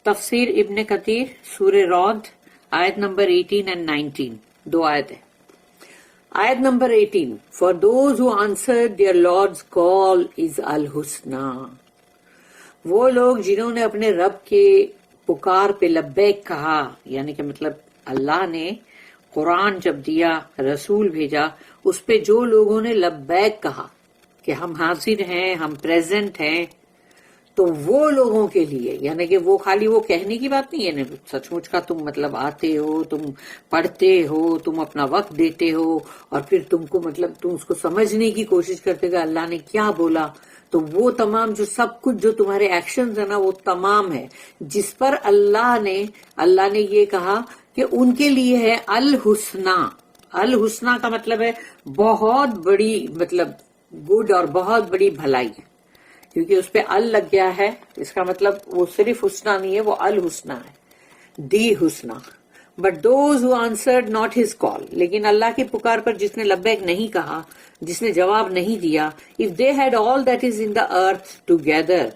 تفسیر ابن کثیر سورہ رعد آیت نمبر 18 and 19 دو آیت ہے. آیت number 18 For those who answered their Lord's call is al-husna. وہ لوگ جنہوں نے اپنے رب کے پکار پہ لبیک کہا، یعنی کہ مطلب اللہ نے قرآن جب دیا، رسول بھیجا، اس پہ جو لوگوں نے لبیک کہا کہ ہم حاضر ہیں، ہم پریزنٹ ہیں، تو وہ لوگوں کے لیے، یعنی کہ وہ خالی وہ کہنے کی بات نہیں ہے، سچ مچ کا تم مطلب آتے ہو، تم پڑھتے ہو، تم اپنا وقت دیتے ہو، اور پھر تم کو مطلب تم اس کو سمجھنے کی کوشش کرتے کہ اللہ نے کیا بولا، تو وہ تمام جو سب کچھ جو تمہارے ایکشنز ہیں نا، وہ تمام ہے جس پر اللہ نے یہ کہا کہ ان کے لیے ہے الحسنہ. الحسنہ کا مطلب ہے بہت بڑی، مطلب گڈ اور بہت بڑی بھلائی، کیونکہ اس پہ ال لگ گیا ہے، اس کا مطلب وہ صرف حسنہ نہیں ہے، وہ الحسنہ ہے، دی حسنہ. But those who answered not his call, لیکن اللہ کی پکار پر جس نے لبیک نہیں کہا، جس نے جواب نہیں دیا، if they had all that is in the earth together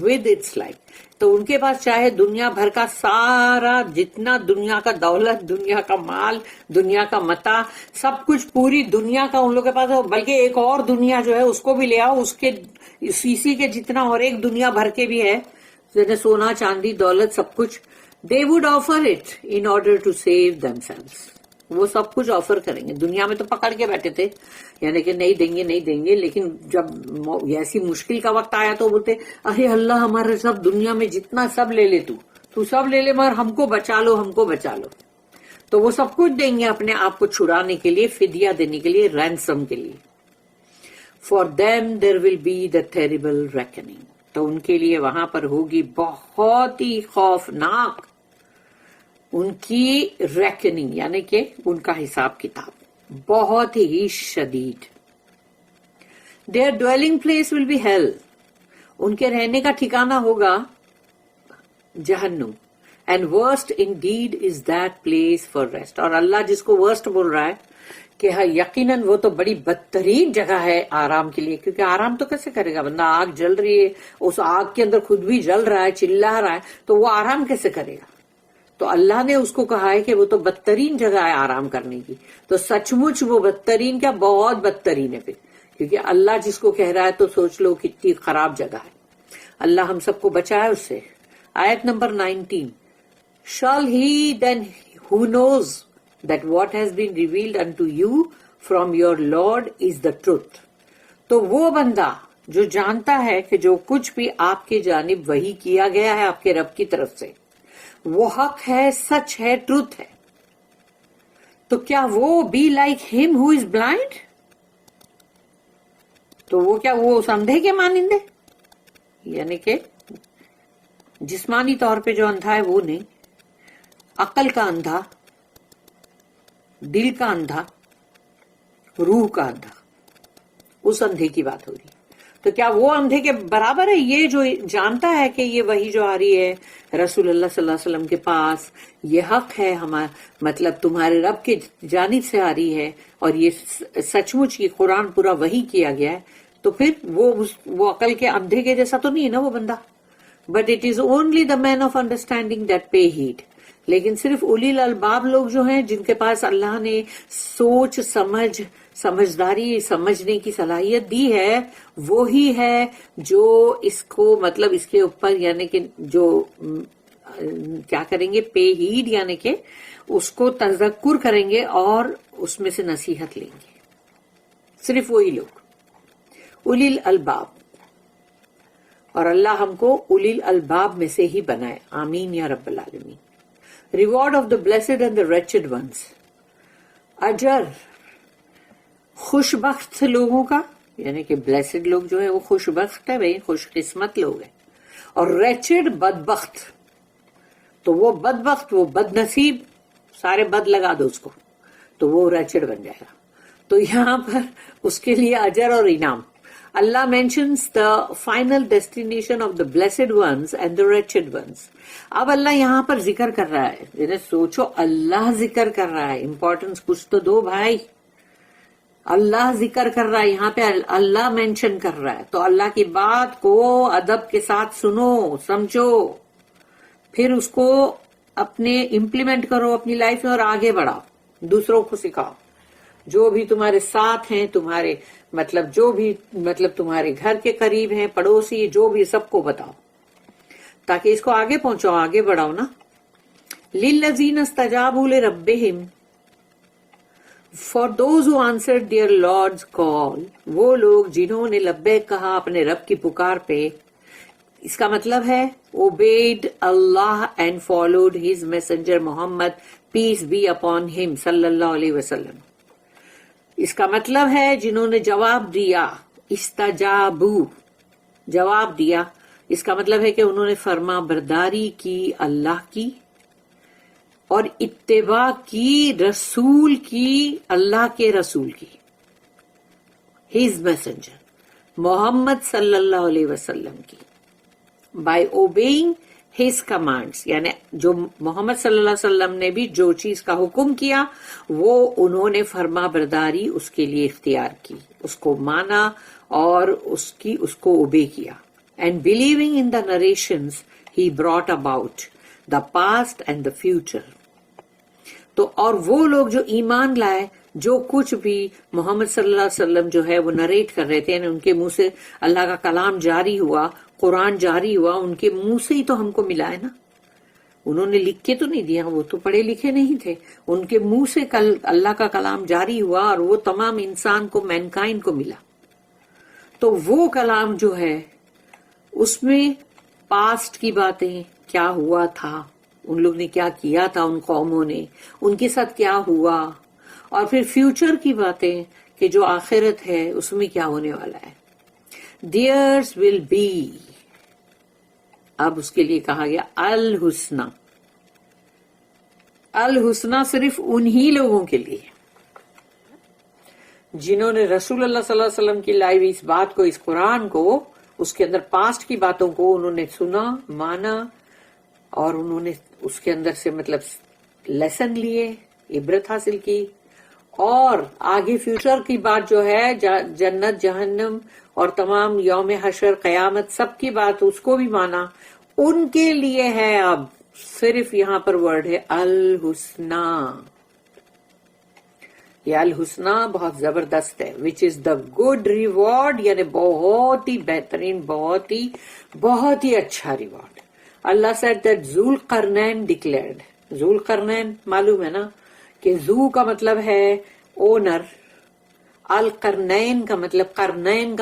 with its like, تو ان کے پاس چاہے دنیا بھر کا سارا جتنا دنیا کا دولت، دنیا کا مال، دنیا کا متاع، سب کچھ پوری دنیا کا ان لوگوں کے پاس ہے، بلکہ ایک اور دنیا جو ہے اس کو بھی لے آؤ، اس کے اسی کے جتنا اور ایک دنیا بھر کے بھی ہے، جیسے سونا چاندی دولت سب کچھ، they would offer it in order to save themselves. وہ سب کچھ آفر کریں گے. دنیا میں تو پکڑ کے بیٹھے تھے، یعنی کہ نہیں دیں گے، لیکن جب ایسی مشکل کا وقت آیا تو بولتے ارے اللہ ہمارے سب دنیا میں جتنا سب لے لے، تو سب لے لے مگر ہم کو بچا لو. تو وہ سب کچھ دیں گے اپنے آپ کو چھڑانے کے لیے، فدیہ دینے کے لیے، رینسم کے لیے. For them there will be the terrible reckoning. تو ان کے لیے وہاں پر ہوگی بہت ہی خوفناک ان کی ریکننگ، یعنی کہ ان کا حساب کتاب بہت ہی شدید. Their dwelling place will be hell. ان کے رہنے کا ٹھکانہ ہوگا جہنم. And worst indeed is that place for rest. اور اللہ جس کو worst بول رہا ہے کہ ہاں یقیناً وہ تو بڑی بدترین جگہ ہے آرام کے لیے، کیونکہ آرام تو کیسے کرے گا بندہ؟ آگ جل رہی ہے، اس آگ کے اندر خود بھی جل رہا ہے، چلا رہا ہے، تو وہ آرام کیسے کرے گا؟ تو اللہ نے اس کو کہا ہے کہ وہ تو بدترین جگہ ہے آرام کرنے کی. تو سچ مچ وہ بدترین کیا، بہت بدترین ہے پھر، کیونکہ اللہ جس کو کہہ رہا ہے تو سوچ لو کتنی خراب جگہ ہے. اللہ ہم سب کو بچائے اس سے. آیت number 19 Shall he then who knows that what has been revealed unto you from your Lord is the truth. تو وہ بندہ جو جانتا ہے کہ جو کچھ بھی آپ کے جانب وحی کیا گیا ہے آپ کے رب کی طرف سے وہ حق ہے، سچ ہے، ٹروتھ ہے، تو کیا وہ be like him who is blind؟ تو وہ کیا وہ اس اندھے کے مانند ہے؟ یعنی کہ جسمانی طور پہ جو اندھا ہے وہ نہیں، عقل کا اندھا، دل کا اندھا، روح کا اندھا، اس اندھے کی بات ہو رہی ہے. تو کیا وہ اندھے کے برابر ہے یہ جو جانتا ہے کہ یہ وحی جو آ رہی ہے رسول اللہ صلی اللہ علیہ وسلم کے پاس، یہ حق ہے ہمارا، مطلب تمہارے رب کے جانب سے آ رہی ہے اور یہ سچ مچ یہ قرآن پورا وحی کیا گیا ہے، تو پھر وہ عقل کے اندھے کے جیسا تو نہیں ہے نا وہ بندہ. But it is only the man of understanding that pay heed. لیکن صرف اولی الالباب لوگ جو ہیں جن کے پاس اللہ نے سوچ سمجھداری سمجھنے کی صلاحیت دی ہے، وہی ہے جو اس کو مطلب اس کے اوپر یعنی کہ جو کیا کریں گے، پے ہیڈ، یعنی کہ اس کو تذکر کریں گے اور اس میں سے نصیحت لیں گے. صرف وہی لوگ اولی الالباب. اور اللہ ہم کو اولی الالباب میں سے ہی بنائے. آمین یا رب العالمین. Reward of the blessed and the reached ones. اجر خوش بخت لوگوں کا، یعنی کہ بلیسڈ لوگ جو ہے وہ خوش بخت ہے، بھائی خوش قسمت لوگ ہیں، اور ریچڈ بدبخت. تو وہ بدبخت، وہ بد نصیب، سارے بد لگا دو اس کو تو وہ ریچڈ بن جائے گا. تو یہاں پر اس کے لیے اجر اور انعام. اللہ mentions the final destination of the blessed ones and the reached ones. اب اللہ یہاں پر ذکر کر رہا ہے، یعنی سوچو اللہ ذکر کر رہا ہے، امپورٹنس کچھ تو دو بھائی. اللہ ذکر کر رہا ہے یہاں پہ، اللہ مینشن کر رہا ہے، تو اللہ کی بات کو ادب کے ساتھ سنو، سمجھو، پھر اس کو اپنے امپلیمنٹ کرو اپنی لائف میں اور آگے بڑھاؤ، دوسروں کو سکھاؤ، جو بھی تمہارے ساتھ ہیں، تمہارے مطلب جو بھی مطلب تمہارے گھر کے قریب ہیں، پڑوسی، جو بھی، سب کو بتاؤ تاکہ اس کو آگے پہنچاؤ، آگے بڑھاؤ نا. لِلَّذِينَ اسْتَجَابُوا لِرَبِّهِمْ For those who answered their Lord's call، وہ لوگ جنہوں نے لبیک کہا اپنے رب کی پکار پہ. اس کا مطلب ہے obeyed Allah and followed his messenger Muhammad peace be upon him صلی اللہ علیہ وسلم. اس کا مطلب ہے جنہوں نے جواب دیا، استجابو، جواب دیا. اس کا مطلب ہے کہ انہوں نے فرما برداری کی اللہ کی اور اتباع کی رسول کی، اللہ کے رسول کی، his messenger محمد صلی اللہ علیہ وسلم کی. by obeying his commands، یعنی جو محمد صلی اللہ علیہ وسلم نے بھی جو چیز کا حکم کیا وہ انہوں نے فرما برداری اس کے لیے اختیار کی، اس کو مانا اور اس کو obey کیا. and believing in the narrations he brought about the past and the future. تو اور وہ لوگ جو ایمان لائے، جو کچھ بھی محمد صلی اللہ علیہ وسلم جو ہے وہ نریٹ کر رہے تھے، یعنی ان کے منہ سے اللہ کا کلام جاری ہوا، قرآن جاری ہوا، ان کے منہ سے ہی تو ہم کو ملا ہے نا. انہوں نے لکھ کے تو نہیں دیا، وہ تو پڑھے لکھے نہیں تھے، ان کے منہ سے اللہ کا کلام جاری ہوا اور وہ تمام انسان کو، مینکائنڈ کو ملا. تو وہ کلام جو ہے اس میں پاسٹ کی باتیں، کیا ہوا تھا، ان لوگ نے کیا کیا تھا، ان قوموں نے، ان کے ساتھ کیا ہوا، اور پھر فیوچر کی باتیں کہ جو آخرت ہے اس میں کیا ہونے والا ہے. Theirs will be، اب اس کے لیے کہا گیا الحسنہ. الحسنہ صرف انہی لوگوں کے لیے جنہوں نے رسول اللہ صلی اللہ علیہ وسلم کی لائی ہوئی اس بات کو، اس قرآن کو، اس کے اندر پاسٹ کی باتوں کو انہوں نے سنا، مانا، اور انہوں نے اس کے اندر سے مطلب لیسن لیے، عبرت حاصل کی، اور آگے فیوچر کی بات جو ہے، جنت، جہنم اور تمام یوم حشر، قیامت، سب کی بات اس کو بھی مانا. ان کے لیے ہے اب صرف یہاں پر ورڈ ہے الحسنہ. یہ الحسنہ بہت زبردست ہے، وچ از دا گڈ ریوارڈ، یعنی بہت ہی بہترین، بہت ہی اچھا reward. Allah said that Zulqarnain declared. Zulqarnain معلوم ہے نا کہ ذو کا مطلب ہے اونر، القرنین کا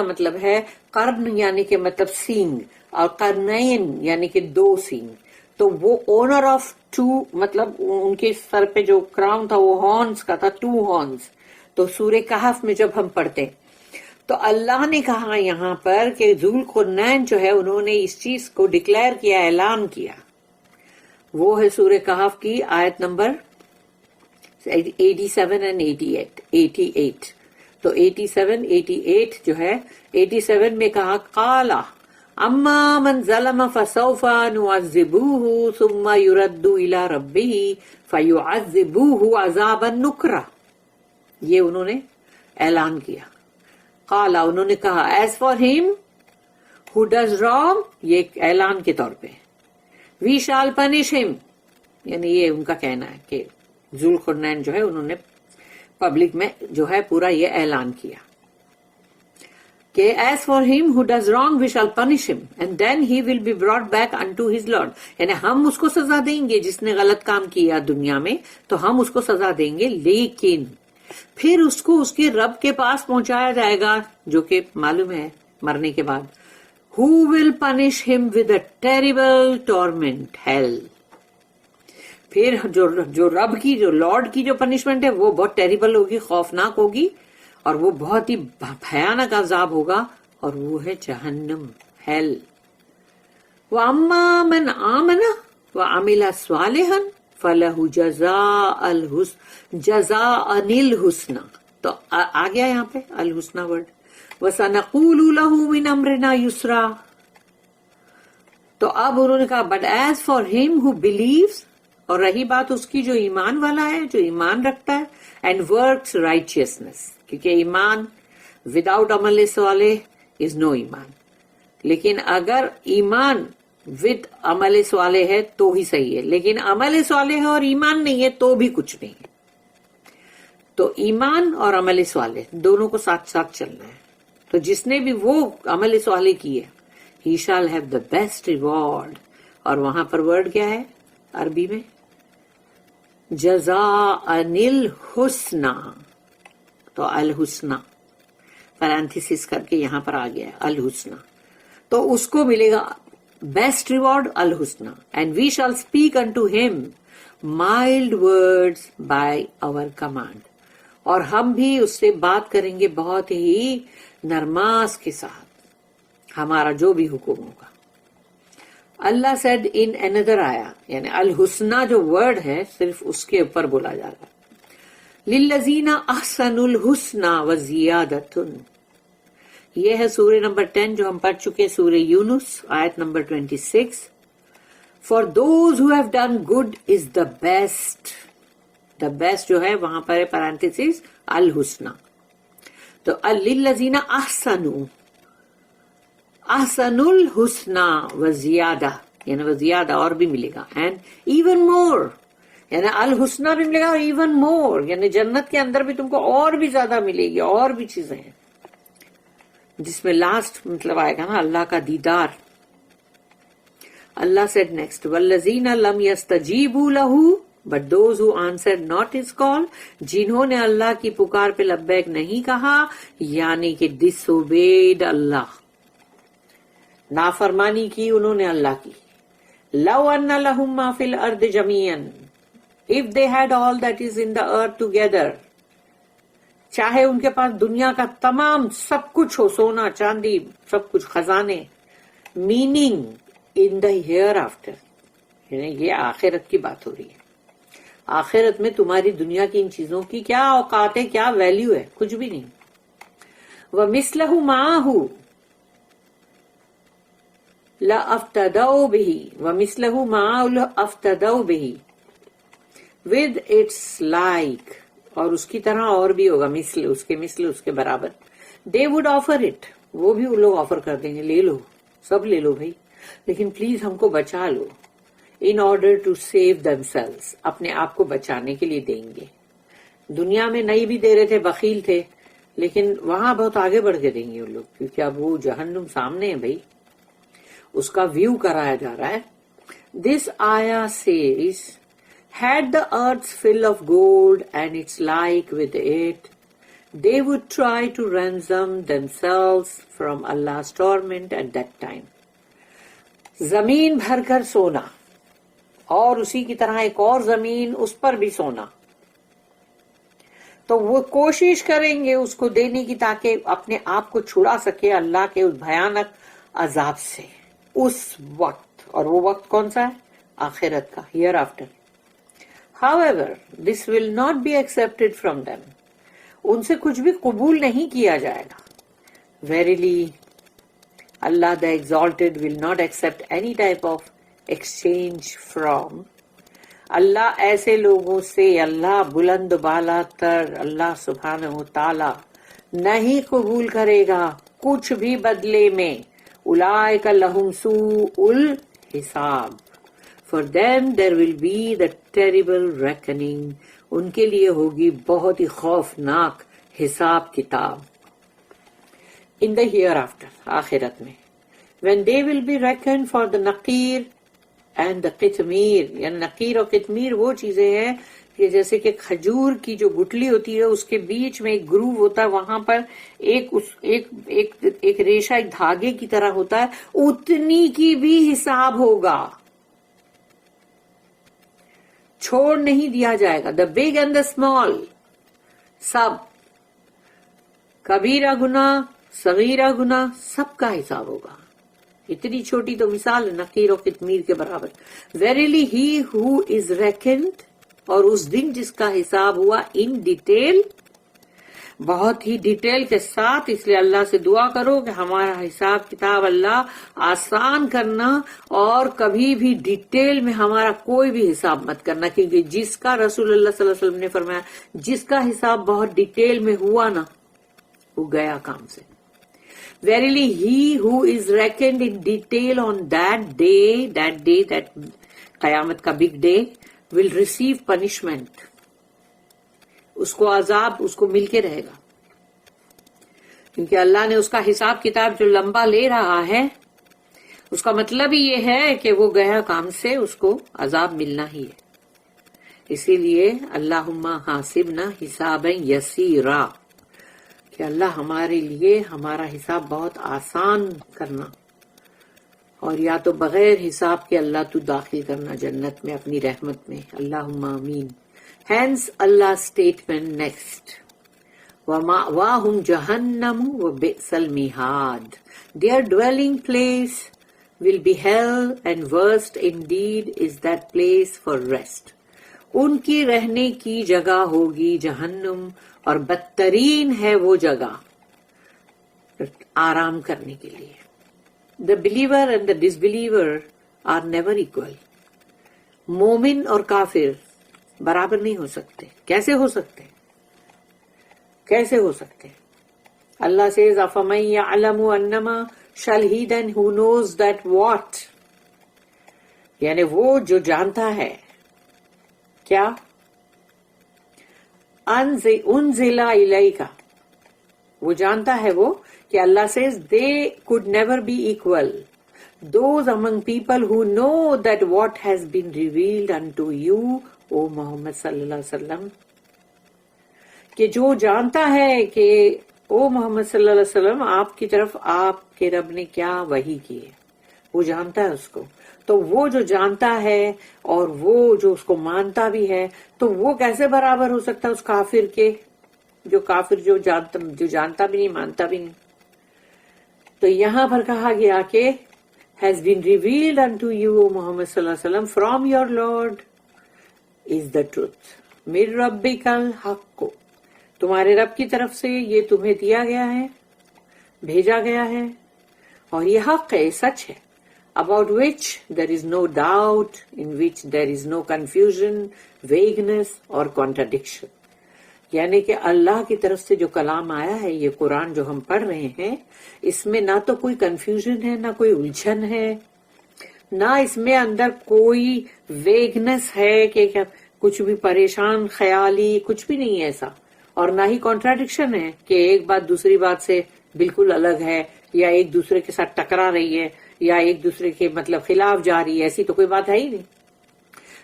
مطلب ہے قرن یعنی کہ مطلب سینگ، اور قرنین یعنی کہ دو سینگ. تو وہ اونر آف ٹو، مطلب ان کے سر پہ جو کراؤن تھا وہ ہارنز کا تھا، 2 ہارنز. تو سورہ کہف میں جب ہم پڑھتے تو اللہ نے کہا یہاں پر کہ ذوالقرنین جو ہے انہوں نے اس چیز کو ڈکلیئر کیا، اعلان کیا. وہ ہے سورہ کہف کی آیت نمبر 87 and 88. تو 87 88 جو ہے، 87 میں کہا قالا اما من ظلم فسوف نعذبوه ثم يرد الى ربه فيعذبوه عذابا نکرا. یہ انہوں نے اعلان کیا. قالا انہوں نے کہا as for him who does wrong، یہ ایک اعلان کے طور پہ، we shall punish him، یعنی یہ ان کا کہنا ہے کہ ذوالقرنین جو ہے انہوں نے پبلک میں جو ہے پورا یہ اعلان کیا کہ as for him who does wrong we shall punish him and then he will be brought back unto his Lord. یعنی ہم اس کو سزا دیں گے جس نے غلط کام کیا دنیا میں، تو ہم اس کو سزا دیں گے، لیکن پھر اس کو اس کے رب کے پاس پہنچایا جائے گا، جو کہ معلوم ہے مرنے کے بعد. who will punish him with a terrible torment hell. پھر جو رب کی، جو لارڈ کی جو پنشمنٹ ہے وہ بہت ٹیریبل ہوگی، خوفناک ہوگی، اور وہ بہت ہی بھیانک عذاب ہوگا، اور وہ ہے جہنم، ہیل. وَأَمَّا مَنْ آمَنَ وَعَمِلَ صَالِحًا فَلَهُ جَزَاءً الْحُسْنَى. تو آ گیا یہاں پہ الحسنہ ورڈ. وَسَنَقُولُ لَهُ مِنْ أَمْرِنَا يُسْرًا. تو اب انہوں نے کہا بٹ ایز فار ہم who believes، اور رہی بات اس کی جو ایمان والا ہے، جو ایمان رکھتا ہے، اینڈ ورکس رائچیسنس، کیونکہ ایمان وداؤٹ عمل صالح از نو ایمان. لیکن اگر ایمان ود عمل صالح ہے تو ہی صحیح ہے، لیکن عمل صالح ہے اور ایمان نہیں ہے تو بھی کچھ نہیں ہے. تو ایمان اور عمل صالح دونوں کو ساتھ ساتھ چلنا ہے. تو جس نے بھی وہ عمل صالح کی ہے he shall have the best reward. اور وہاں پر ورڈ کیا ہے عربی میں؟ جزاء الحسنى. تو الحسنى پیرانتھیسس کر کے یہاں پر آ گیا ہے الحسنى، تو اس کو ملے گا بیسٹ ریوارڈ الحسنى. اینڈ وی شال speak unto him mild words by our command. اور ہم بھی اس سے بات کریں گے بہت ہی نرماس کے ساتھ، ہمارا جو بھی حکم ہوگا. اللہ said in another آیا، یعنی الحسنى جو ورڈ ہے صرف اس کے اوپر بولا جا رہا ہے. للذین احسنوا الحسنى وزیادۃ. یہ ہے سورہ نمبر 10 جو ہم پڑھ چکے، سورہ یونس آیت number 26. For those who have done good is the best. The best جو ہے وہاں پر پیرانتھیسس الحسنى. تو للذین احسنوا احسنوا الحسنى وزیادہ، یعنی وزیادہ اور بھی ملے گا. اینڈ ایون مور، یعنی الحسنى بھی ملے گا اور ایون مور، یعنی جنت کے اندر بھی تم کو اور بھی زیادہ ملے گی، اور بھی چیزیں ہیں جس میں لاسٹ مطلب آئے گا نا اللہ کا دیدار. اللہ said next والذین لم یستجیبوا لہ but those who answered not his call. جنہوں نے اللہ کی پکار پہ لبیک نہیں کہا، یعنی کہ disobeyed اللہ، نافرمانی کی انہوں نے اللہ کی. لو ان لہم ما فی الارض جمیعا if they had all that is in the earth together. چاہے ان کے پاس دنیا کا تمام سب کچھ ہو، سونا چاندی سب کچھ، خزانے. Meaning in the hereafter, یعنی یہ آخرت کی بات ہو رہی ہے. آخرت میں تمہاری دنیا کی ان چیزوں کی کیا اوقات ہے، کیا ویلیو ہے؟ کچھ بھی نہیں. وَمِثْلَهُ مَعَهُ لَأَفْتَدَوْا بِهِ وَمِثْلَهُ مَعَهُ لَأَفْتَدَوْا بِهِ with its like. اور اس کی طرح اور بھی ہوگا، مثل اس کے برابر. They would offer it. وہ بھی وہ لوگ آفر کر دیں گے، لے لو سب لے لو بھائی، لیکن پلیز ہم کو بچا لو. in order to save themselves، اپنے آپ کو بچانے کے لیے دیں گے. دنیا میں نہیں بھی دے رہے تھے، بخیل تھے، لیکن وہاں بہت آگے بڑھ کے دیں گے وہ لوگ، کیونکہ اب وہ جہنم سامنے ہے بھائی، اس کا ویو کرایا جا رہا ہے. This ayah says had the earth full of gold and its like with it, they would try to ransom themselves from Allah's torment at that time. زمین بھر کر سونا اور اسی کی طرح ایک اور زمین اس پر بھی سونا، تو وہ کوشش کریں گے اس کو دینے کی تاکہ اپنے آپ کو چھڑا سکے اللہ کے اس بھیانک عذاب سے اس وقت. اور وہ وقت کون سا ہے؟ آخرت کا، hereafter. However, this will not be accepted from them. ان سے کچھ بھی قبول نہیں کیا جائے گا. Verily, Allah the Exalted will not accept any type of exchange from. اللہ ایسے لوگوں سے، اللہ بلند بالا تر اللہ سبحانہ وتعالی نہیں قبول کرے گا کچھ بھی بدلے میں. اولئک لہم سوء الحساب. For them there will be the terrible reckoning. ان کے لیے ہوگی بہت ہی خوفناک حساب کتاب. In the hereafter، آخرت میں. When they will be reckoned for the نقیر and the قطمیر. یعنی نقیر اور قطمیر وہ چیزیں ہیں کہ جیسے کہ کھجور کی جو گٹلی ہوتی ہے اس کے بیچ میں ایک گروو ہوتا ہے، وہاں پر ایک ریشہ ایک دھاگے کی طرح ہوتا ہے، اتنی کی بھی حساب ہوگا، چھوڑ نہیں دیا جائے گا. The big and the small, سب، کبیرہ گناہ صغیرہ گناہ سب کا حساب ہوگا. اتنی چھوٹی تو مثال نقیر و قطمیر کے برابر. ویریلی ہی ہو از ریکنڈ، اور اس دن جس کا حساب ہوا ان ڈیٹیل، بہت ہی ڈیٹیل کے ساتھ. اس لیے اللہ سے دعا کرو کہ ہمارا حساب کتاب اللہ آسان کرنا، اور کبھی بھی ڈیٹیل میں ہمارا کوئی بھی حساب مت کرنا، کیونکہ جس کا رسول اللہ صلی اللہ علیہ وسلم نے فرمایا جس کا حساب بہت ڈیٹیل میں ہوا نا وہ گیا کام سے. Verily, he who is reckoned in detail on that day, that Qayamat ka big day, will receive punishment. اس کو عذاب اس کو مل کے رہے گا، کیونکہ اللہ نے اس کا حساب کتاب جو لمبا لے رہا ہے، اس کا مطلب ہی یہ ہے کہ وہ گیا کام سے اس کو عذاب ملنا ہی ہے. اسی لیے اللہم حاسبنا حسابا یسیرا، کہ اللہ ہمارے لیے ہمارا حساب بہت آسان کرنا، اور یا تو بغیر حساب کے اللہ تو داخل کرنا جنت میں اپنی رحمت میں. اللہم آمین. Hence Allah's statement next. وَمَأْوَاهُمْ جَهَنَّمُ وَبِئْسَ الْمِهَادُ. Their dwelling place will be hell, and worst indeed is that place for rest. ان کی رہنے کی جگہ ہوگی جہنم، اور بدترین ہے وہ جگہ آرام کرنے کے لیے. The believer and the disbeliever are never equal. مومن اور کافر برابر نہیں ہو سکتے. کیسے ہو سکتے؟ کیسے ہو سکتے؟ اللہ says أَفَمَن يَعْلَمُ أَنَّمَا shall he then who knows that what، یعنی وہ جو جانتا ہے کیا، انزل الیک، وہ جانتا ہے وہ کہ اللہ says they could never be equal. Those among people who know that what has been revealed unto you, O Muhammad صلی اللہ علیہ وسلم، کہ جو جانتا ہے کہ او محمد صلی اللہ علیہ وسلم آپ کی طرف آپ کے رب نے کیا وحی کی ہے، وہ جانتا ہے اس کو. تو وہ جو جانتا ہے اور وہ جو اس کو مانتا بھی ہے، تو وہ کیسے برابر ہو سکتا ہے اس کافر کے، جو کافر جو جانتا بھی نہیں مانتا بھی نہیں. تو یہاں پر کہا گیا کہ has been revealed unto you, O Muhammad صلی اللہ علیہ وسلم, from your Lord is the truth. من ربک الحق، تمہارے رب کی طرف سے یہ تمہیں دیا گیا ہے، بھیجا گیا ہے، اور یہ حق ہے، سچ ہے. About which there is no doubt, in which there is no confusion, vagueness or contradiction. یعنی کہ اللہ کی طرف سے جو کلام آیا ہے، یہ قرآن جو ہم پڑھ رہے ہیں، اس میں نہ تو کوئی کنفیوژن ہے، نہ کوئی الجھن ہے، نہ اس میں اندر کوئی ویگنس ہے کہ کچھ بھی پریشان خیالی کچھ بھی نہیں ہے ایسا، اور نہ ہی کانٹراڈکشن ہے کہ ایک بات دوسری بات سے بالکل الگ ہے، یا ایک دوسرے کے ساتھ ٹکرا رہی ہے، یا ایک دوسرے کے مطلب خلاف جا رہی ہے. ایسی تو کوئی بات ہے ہی نہیں.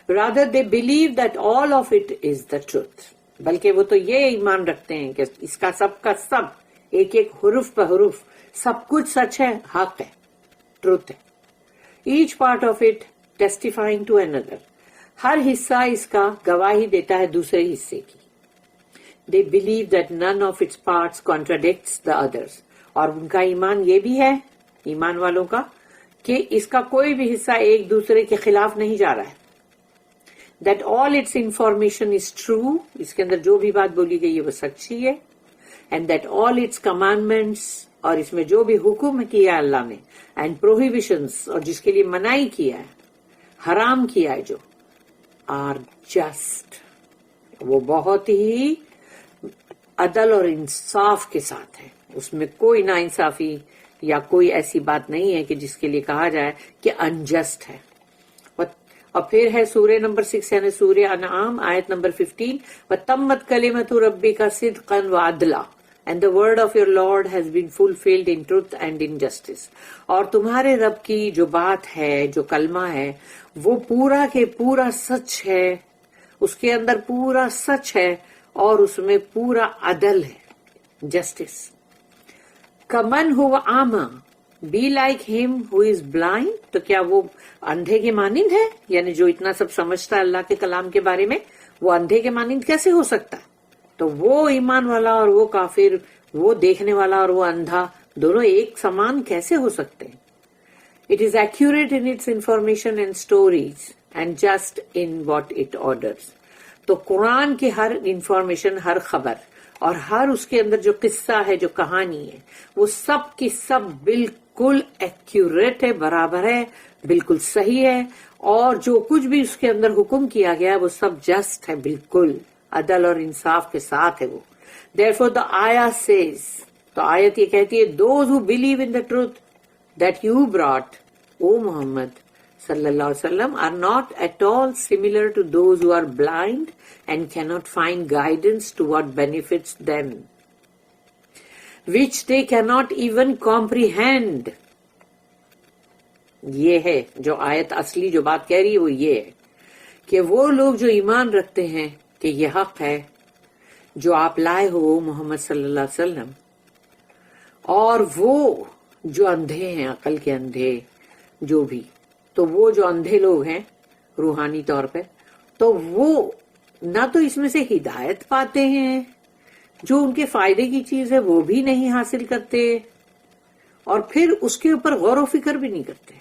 Rather they believe that all of it is the truth. بلکہ وہ تو یہ ایمان رکھتے ہیں کہ اس کا سب ایک ایک حرف پہ حرف سب کچھ سچ ہے، حق ہے، ٹروتھ ہے. Each part of it testifying to another. ہر حصہ اس کا گواہی دیتا ہے دوسرے حصے کی. They believe that none of its parts contradicts the others. اور ان کا ایمان یہ بھی ہے، ایمان والوں کا، کہ اس کا کوئی بھی حصہ ایک دوسرے کے خلاف نہیں جا رہا ہے. That all its information is true، اس کے اندر جو بھی بات بولی گئی ہے وہ سچی ہے. And that all its commandments، اور اس میں جو بھی حکم کیا اللہ نے، and prohibitions، اور جس کے لیے منائی کیا ہے، حرام کیا ہے جو، are just، وہ بہت ہی عدل اور انصاف کے ساتھ ہے. اس میں کوئی نا انصافی یا کوئی ایسی بات نہیں ہے کہ جس کے لیے کہا جائے کہ انجسٹ ہے. اور پھر ہے سورہ نمبر 6 یعنی سورہ انعام آیت number 15، وَتَمَّتْ كَلِمَةُ رَبِّكَ صِدْقًا وَعَدْلًا and the word of your Lord has been fulfilled in truth and in justice. اور تمہارے رب کی جو بات ہے، جو کلمہ ہے، وہ پورا کے پورا سچ ہے، اس کے اندر پورا سچ ہے اور اس میں پورا عدل ہے، جسٹس. کمن ہو آما بی لائک ہم ہو از بلائنڈ، تو کیا وہ اندھے کے مانند ہے؟ یعنی جو اتنا سب سمجھتا ہے اللہ کے کلام کے بارے میں، وہ اندھے کے مانند کیسے ہو سکتا ہے؟ تو وہ ایمان والا اور وہ کافر، وہ دیکھنے والا اور وہ اندھا، دونوں ایک سمان کیسے ہو سکتے ہیں؟ It is accurate in its information and stories and just in what it orders. تو قرآن کی ہر انفارمیشن، ہر خبر اور ہر اس کے اندر جو قصہ ہے، جو کہانی ہے، وہ سب کی سب بالکل ایکوریٹ ہے، برابر ہے، بالکل صحیح ہے، اور جو کچھ بھی اس کے اندر حکم کیا گیا ہے وہ سب جسٹ ہے، بالکل عدل اور انصاف کے ساتھ ہے وہ. Therefore the ayah says، تو آیت یہ کہتی ہے those who believe in the truth that you brought, O Muhammad صلی اللہ علیہ وسلم, are not at all similar to those who are blind and cannot find guidance to what benefits them, which they cannot even comprehend. یہ ہے جو آیت اصلی جو بات کہہ رہی ہے وہ یہ ہے کہ وہ لوگ جو ایمان رکھتے ہیں کہ یہ حق ہے جو آپ لائے ہو محمد صلی اللہ علیہ وسلم، اور وہ جو اندھے ہیں، عقل کے اندھے جو بھی، تو وہ جو اندھے لوگ ہیں روحانی طور پہ، تو وہ نہ تو اس میں سے ہدایت پاتے ہیں، جو ان کے فائدے کی چیز ہے وہ بھی نہیں حاصل کرتے، اور پھر اس کے اوپر غور و فکر بھی نہیں کرتے.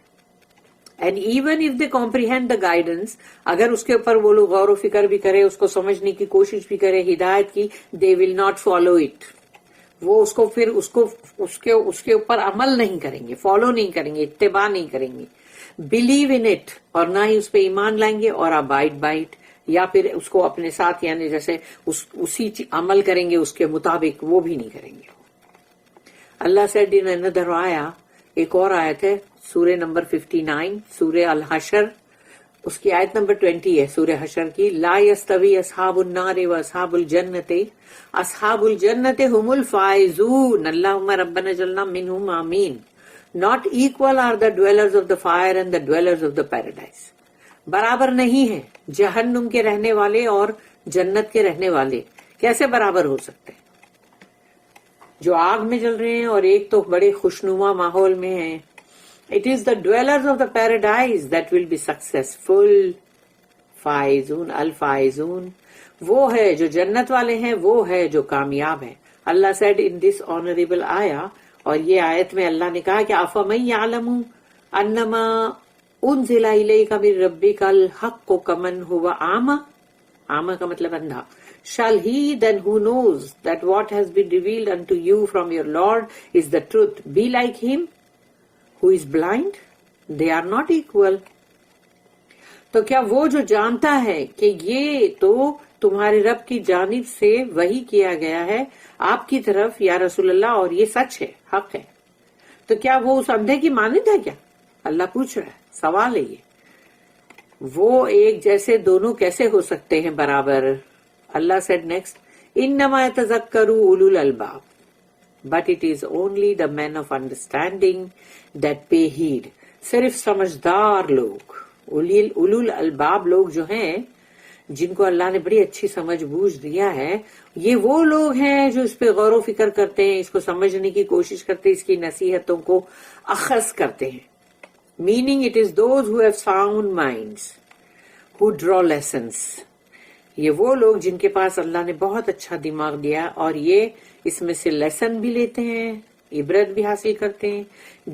And even if they comprehend the guidance, اگر اس کے اوپر وہ لوگ غور و فکر بھی کرے، اس کو سمجھنے کی کوشش بھی کرے ہدایت کی، دے ول ناٹ فالو اٹ. وہ اس کو پھر اس کے اوپر عمل نہیں کریں گے، فالو نہیں کریں گے، اتباع نہیں کریں گے، بلیو ان اٹ، اور نہ ہی اس پہ ایمان لائیں گے، اور ابائڈ بائی اٹ، یا پھر اس کو اپنے ساتھ یعنی جیسے اسی عمل کریں گے اس کے مطابق، وہ بھی نہیں کریں گے. اللہ said in another آیا، ایک اور آیت ہے سورہ نمبر 59 سورہ الحشر، اس کی آیت نمبر 20 ہے سورہ حشر کی، لا یستوی اصحاب النار و اصحاب الجنت، اصحاب الجنت هم الفائزون، اللہم ربنا جعلنا منہم آمین. Not equal are the dwellers of the fire and the dwellers of the paradise. برابر نہیں ہے جہنم کے رہنے والے اور جنت کے رہنے والے. کیسے برابر ہو سکتے ہیں؟ جو آگ میں جل رہے ہیں اور ایک تو بڑے خوشنما ماحول میں ہیں. It is the dwellers of the paradise that will be successful. فائزون الفائزون، وہ ہے جو جنت والے ہیں، وہ ہے جو کامیاب ہے. اللہ said in this honorable آیا، اور یہ آیت میں اللہ نے کہا کہ أَفَمَن يَعْلَمُ أَنَّمَا أُنزِلَ إِلَيْكَ مِن رَبِّكَ الْحَقُّ كَمَنْ هُوَ أَعْمَى، أعمى کا مطلب اندھا. Shall he then who knows that what has been revealed unto you from your Lord is the truth be like him who is blind? They are not equal. تو کیا وہ جو جانتا ہے کہ یہ تو تمہارے رب کی جانب سے وحی کیا گیا ہے آپ کی طرف یا رسول اللہ، اور یہ سچ ہے، حق ہے، تو کیا وہ اس اندھے کی مانند ہے کیا؟ اللہ پوچھ رہا ہے، سوال ہے یہ. وہ ایک جیسے دونوں کیسے ہو سکتے ہیں برابر؟ اللہ said next, انما یتذکر اولو الالباب, but it is only the men of understanding that pay heed. صرف سمجھدار لوگ، اولو الالباب لوگ جو ہیں جن کو اللہ نے بڑی اچھی سمجھ بوجھ دیا ہے، یہ وہ لوگ ہیں جو اس پہ غور و فکر کرتے ہیں، اس کو سمجھنے کی کوشش کرتے ہیں، اس کی نصیحتوں کو اخذ کرتے ہیں. Meaning it is those who have sound minds, who draw lessons. یہ وہ لوگ جن کے پاس اللہ نے بہت اچھا دماغ دیا، اور یہ اس میں سے لیسن بھی لیتے ہیں، عبرت بھی حاصل کرتے ہیں،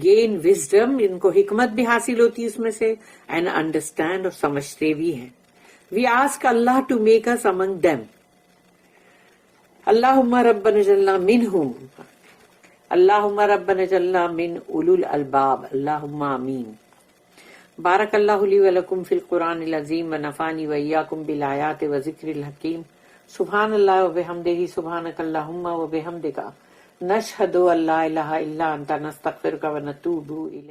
گین وزڈم، ان کو حکمت بھی حاصل ہوتی ہے اس میں سے، اینڈ انڈرسٹینڈ، اور سمجھتے بھی ہیں. We ask Allah to make us among them. اللہم ربنا اجعلنا منہم، اللہم ربنا اجعلنا من اولو الالباب، اللہم آمین. بارک اللہ لی ولکم فی القرآن العظیم ونفعنی وإیاکم بالآیات وذکر الحکیم. سبحان اللہ وبحمدہ، سبحانک اللہم وبحمدک، نشہد ان لا الہ الا انت، نستغفرک ونتوب الیک.